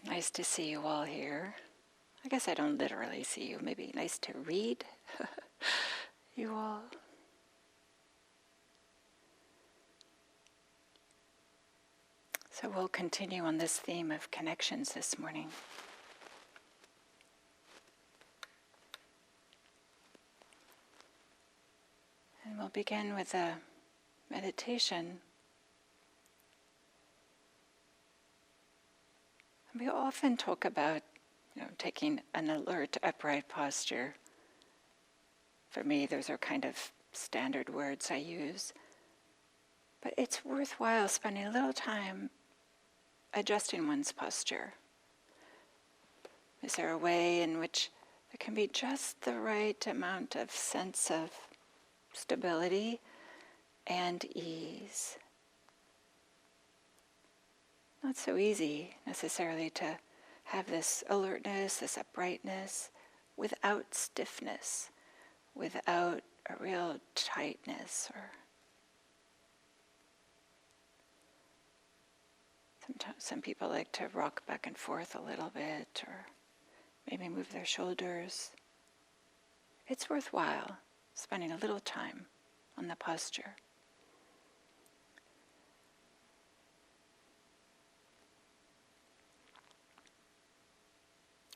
Nice to see you all here. I guess I don't literally see you. Maybe nice to read you all. So we'll continue on this theme of connections this morning. And we'll begin with a meditation. And we often talk about, taking an alert, upright posture. For me, those are kind of standard words I use. But it's worthwhile spending a little time adjusting one's posture. Is there a way in which there can be just the right amount of sense of stability and ease? Not so easy necessarily to have this alertness, this uprightness, without stiffness, without a real tightness. Or sometimes some people like to rock back and forth a little bit, or maybe move their shoulders. It's worthwhile spending a little time on the posture.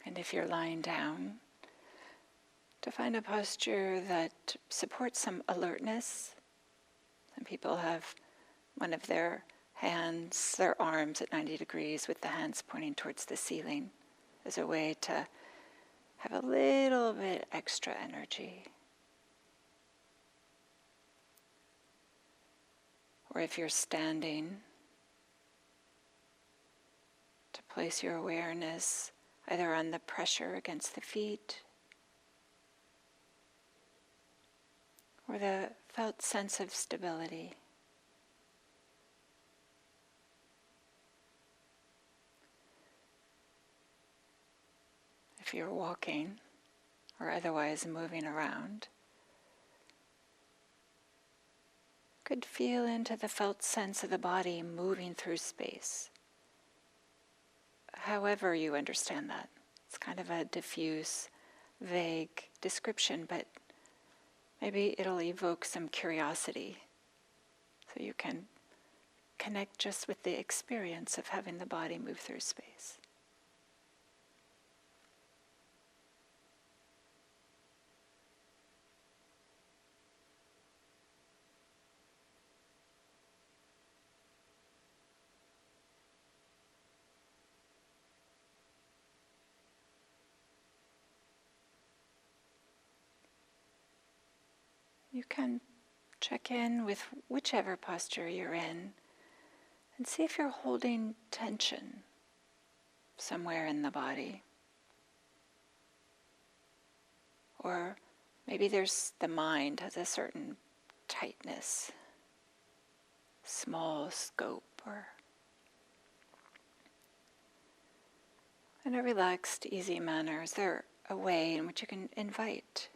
And if you're lying down, to find a posture that supports some alertness. Some people have one of their hands, their arms at 90 degrees with the hands pointing towards the ceiling as a way to have a little bit extra energy. Or if you're standing, to place your awareness either on the pressure against the feet or the felt sense of stability. If you're walking or otherwise moving around, you could feel into the felt sense of the body moving through space. However you understand that. It's kind of a diffuse, vague description, but maybe it'll evoke some curiosity so you can connect just with the experience of having the body move through space. You can check in with whichever posture you're in and see if you're holding tension somewhere in the body. Or maybe there's the mind has a certain tightness, small scope, or in a relaxed, easy manner. Is there a way in which you can invite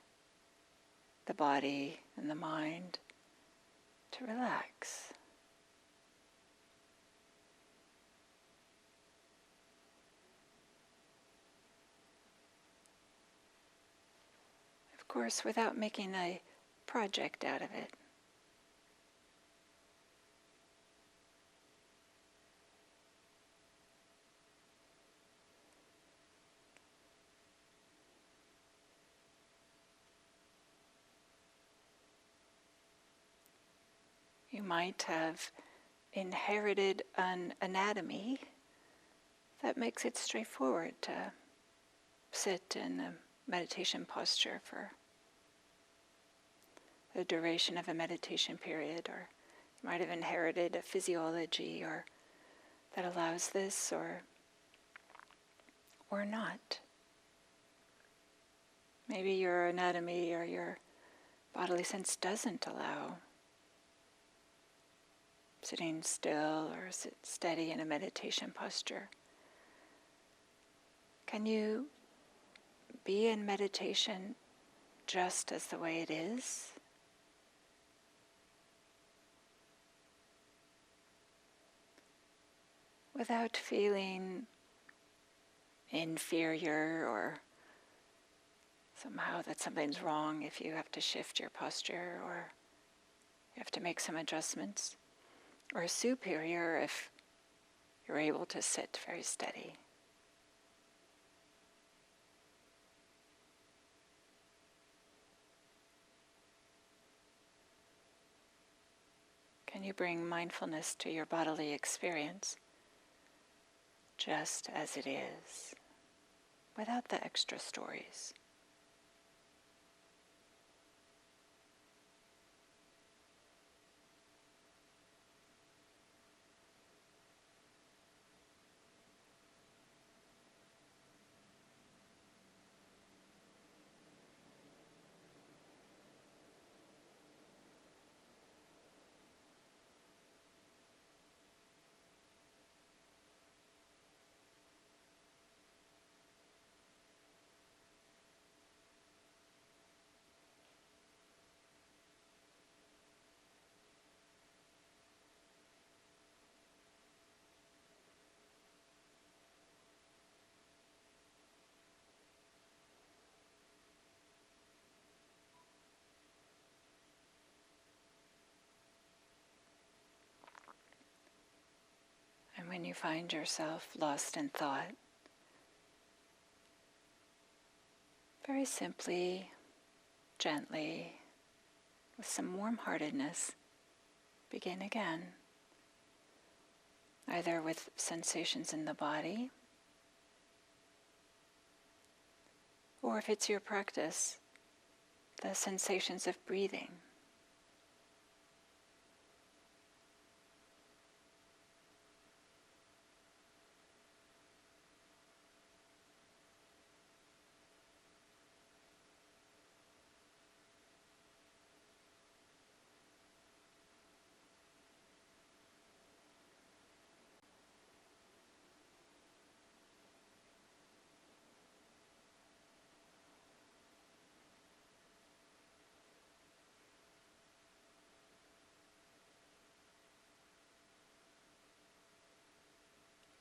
the body and the mind to relax? Of course, without making a project out of it. You might have inherited an anatomy that makes it straightforward to sit in a meditation posture for the duration of a meditation period, or you might have inherited a physiology or that allows this, or not. Maybe your anatomy or your bodily sense doesn't allow sitting still or sit steady in a meditation posture. Can you be in meditation just as the way it is? Without feeling inferior or somehow that something's wrong if you have to shift your posture or you have to make some adjustments, or superior if you're able to sit very steady. Can you bring mindfulness to your bodily experience just as it is, without the extra stories? And when you find yourself lost in thought, very simply, gently, with some warm-heartedness, begin again, either with sensations in the body, or if it's your practice, the sensations of breathing.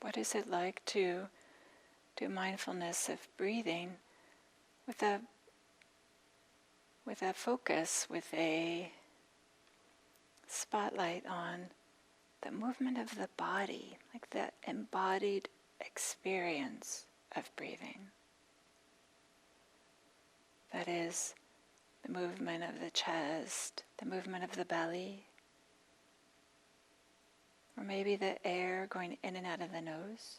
What is it like to do mindfulness of breathing with a focus, with a spotlight on the movement of the body, like the embodied experience of breathing? That is, the movement of the chest, the movement of the belly, or maybe the air going in and out of the nose.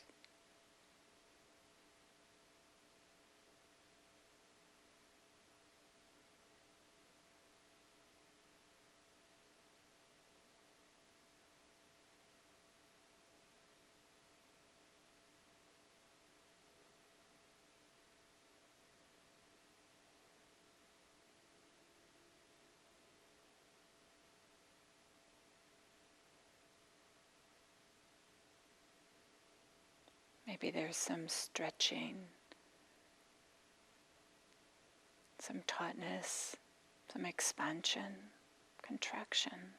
Maybe there's some stretching, some tautness, some expansion, contraction.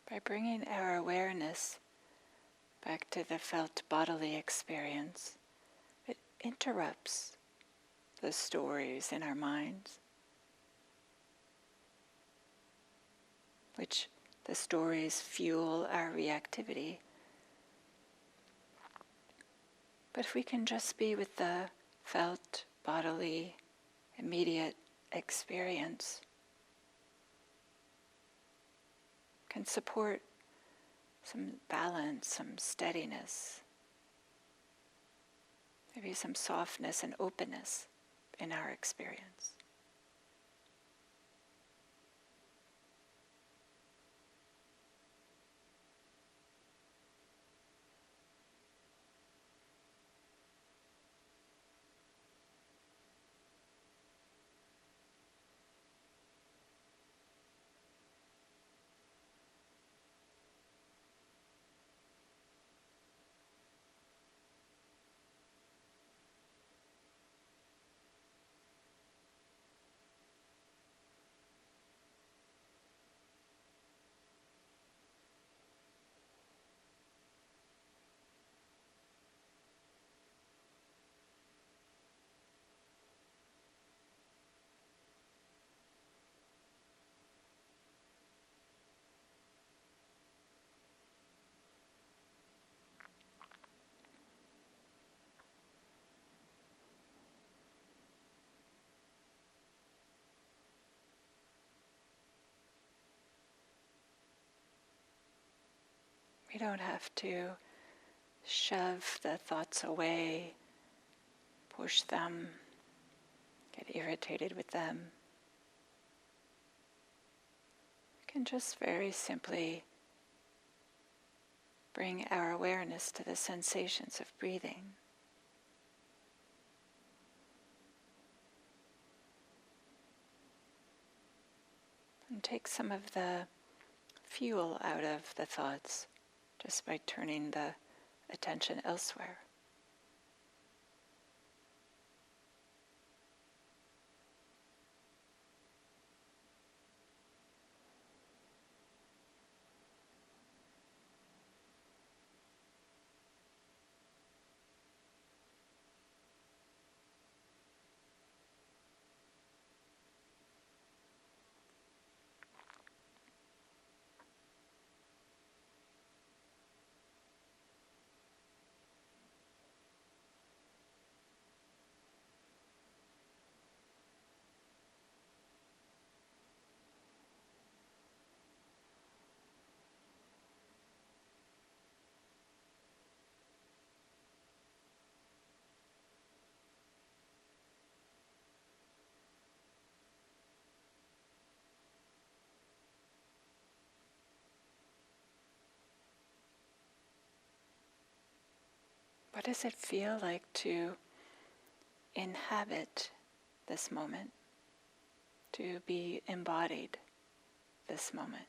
By bringing our awareness back to the felt bodily experience, it interrupts the stories in our minds, which the stories fuel our reactivity. But if we can just be with the felt bodily immediate experience, can support some balance, some steadiness, maybe some softness and openness in our experience. We don't have to shove the thoughts away, push them, get irritated with them. We can just very simply bring our awareness to the sensations of breathing. And take some of the fuel out of the thoughts just by turning the attention elsewhere. What does it feel like to inhabit this moment, to be embodied this moment?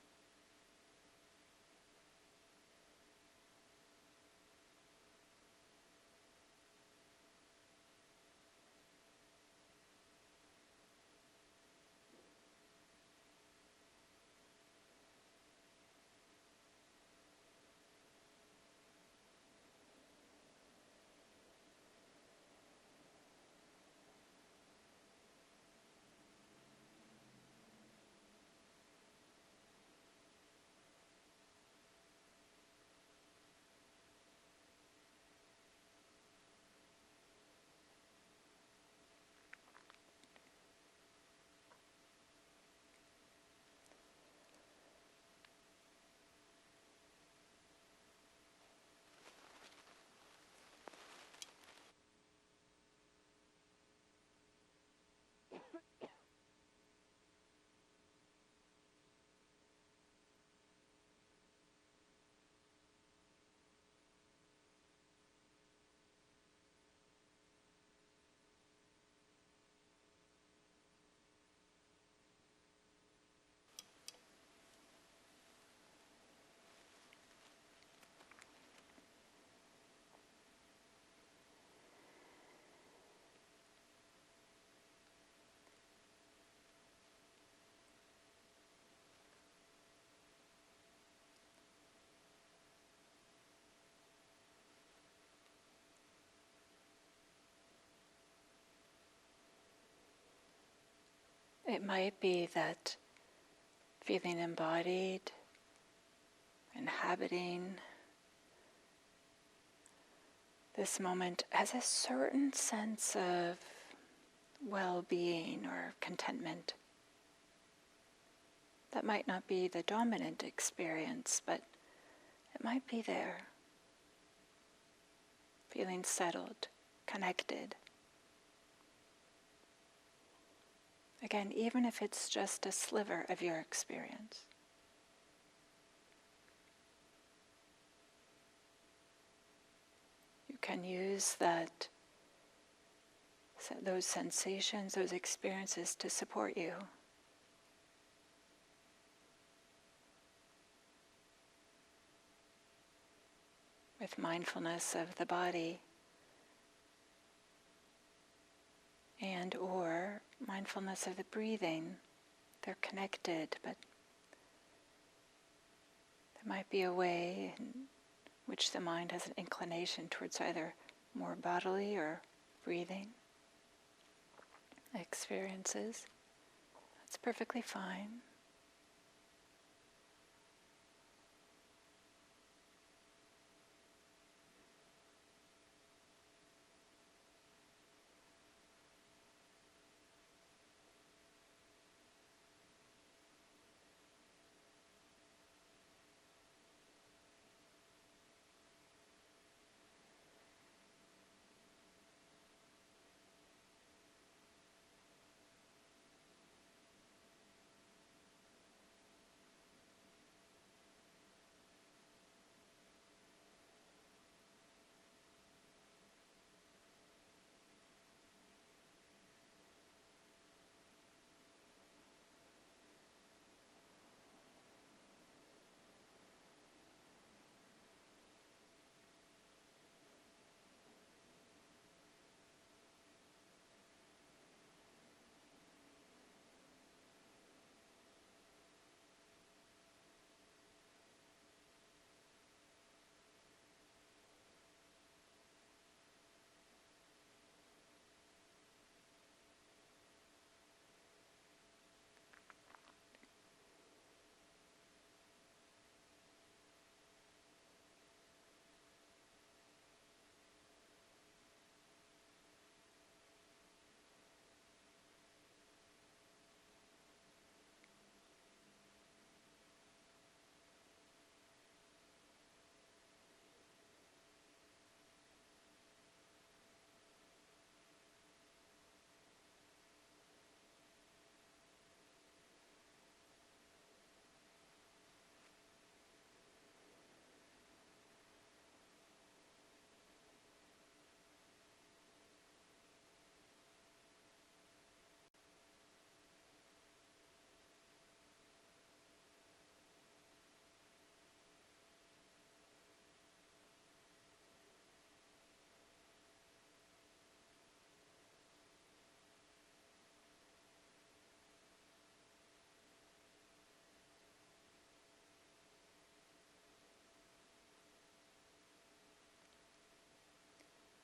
It might be that feeling embodied, inhabiting this moment has a certain sense of well-being or contentment. That might not be the dominant experience, but it that might be there, feeling settled, connected. Again, even if it's just a sliver of your experience. You can use those sensations, those experiences to support you. With mindfulness of the body and or mindfulness of the breathing. They're connected, but there might be a way in which the mind has an inclination towards either more bodily or breathing experiences. That's perfectly fine.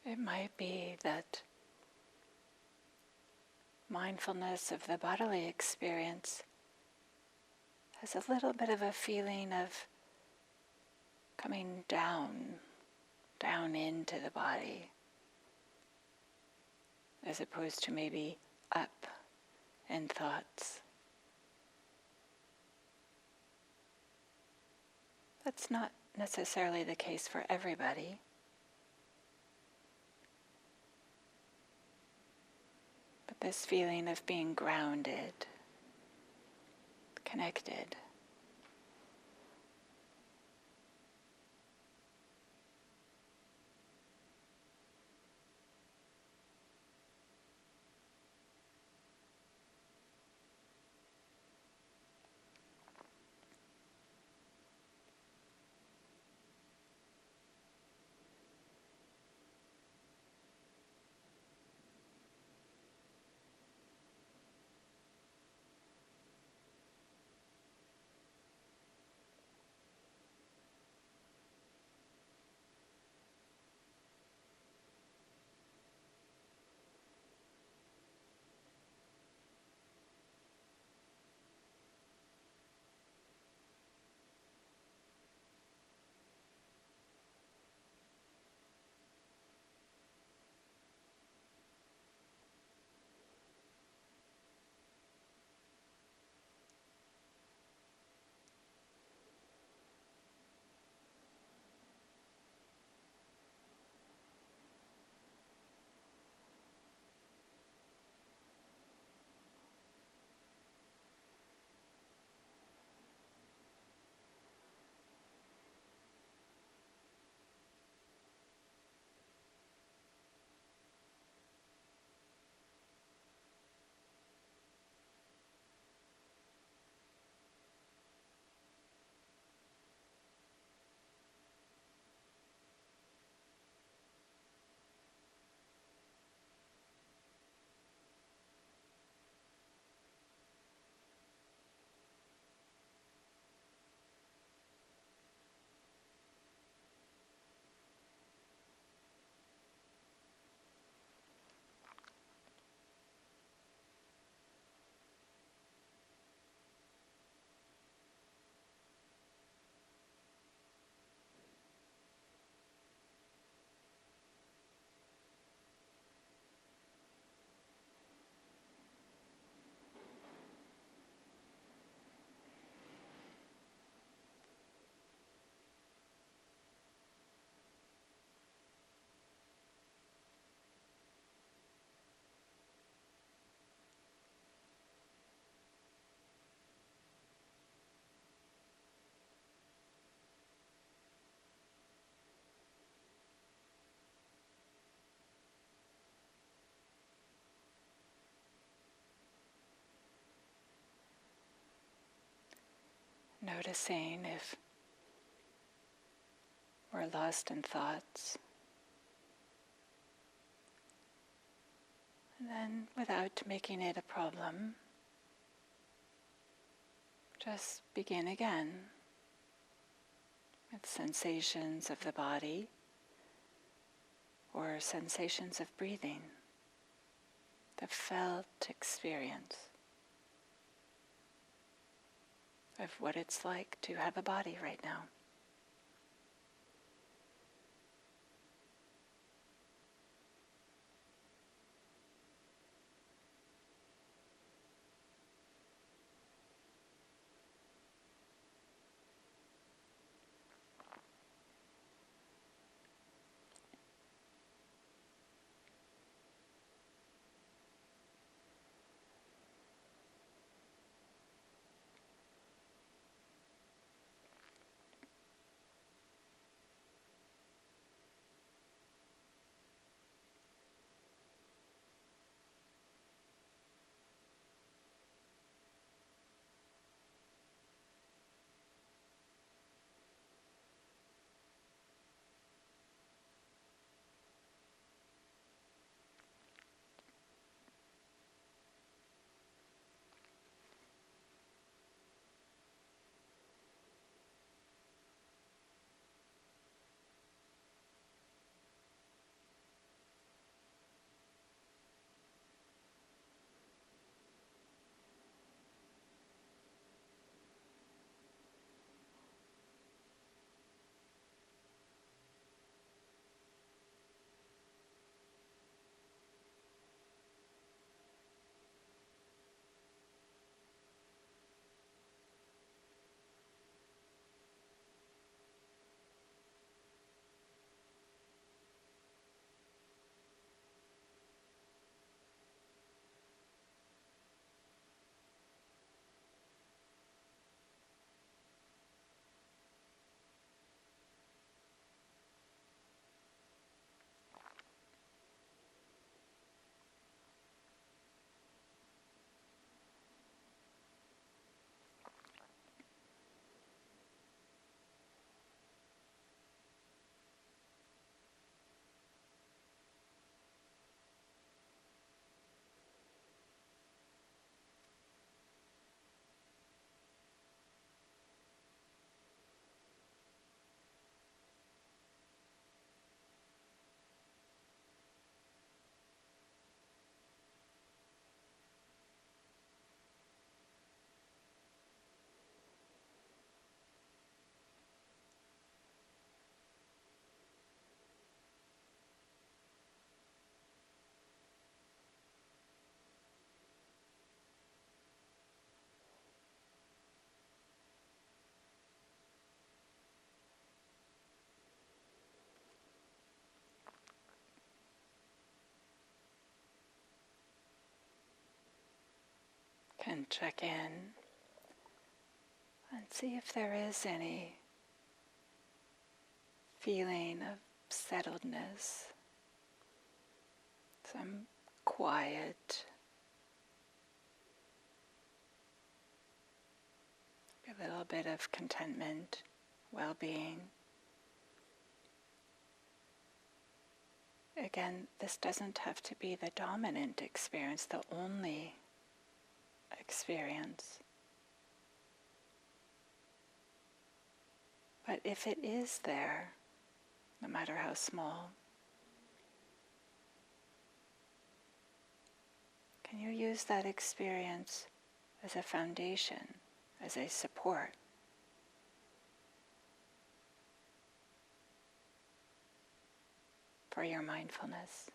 It might be that mindfulness of the bodily experience has a little bit of a feeling of coming down into the body, as opposed to maybe up in thoughts. That's not necessarily the case for everybody. But this feeling of being grounded, connected. noticing if we're lost in thoughts. And then, without making it a problem, just begin again with sensations of the body or sensations of breathing, the felt experience of what it's like to have a body right now. Can check in and see if there is any feeling of settledness, some quiet, a little bit of contentment, well-being. Again, this doesn't have to be the dominant experience, the only experience. But if it is there, no matter how small, can you use that experience as a foundation, as a support? For your mindfulness.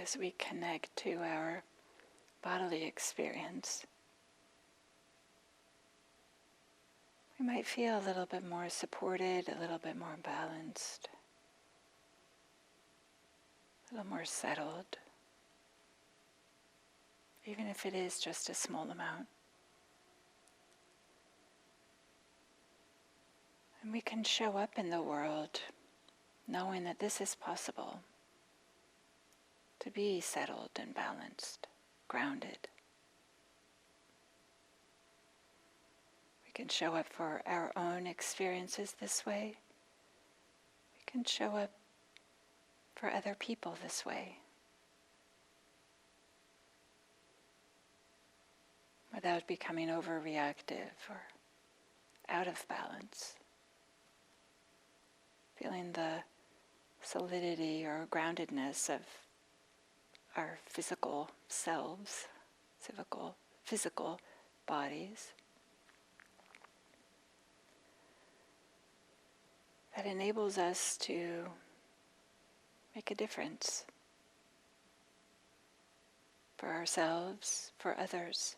as we connect to our bodily experience, we might feel a little bit more supported, a little bit more balanced, a little more settled, even if it is just a small amount. And we can show up in the world knowing that this is possible, to be settled and balanced, grounded. We can show up for our own experiences this way. We can show up for other people this way, without becoming overreactive or out of balance. Feeling the solidity or groundedness of our physical selves, physical bodies. That enables us to make a difference for ourselves, for others.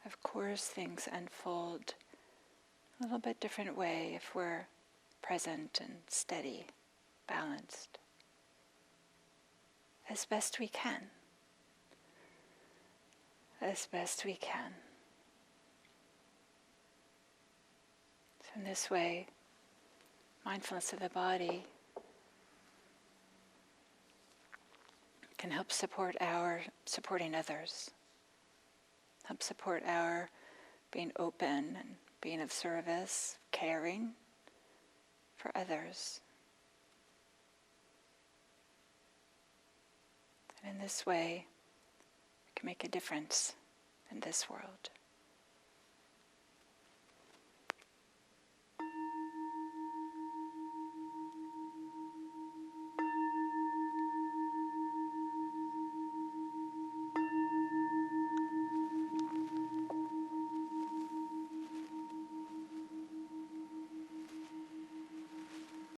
Of course, things unfold a little bit different way if we're present and steady, balanced, as best we can. As best we can. So in this way, mindfulness of the body can help support our supporting others, help support our being open and being of service, caring for others. And in this way, we can make a difference in this world.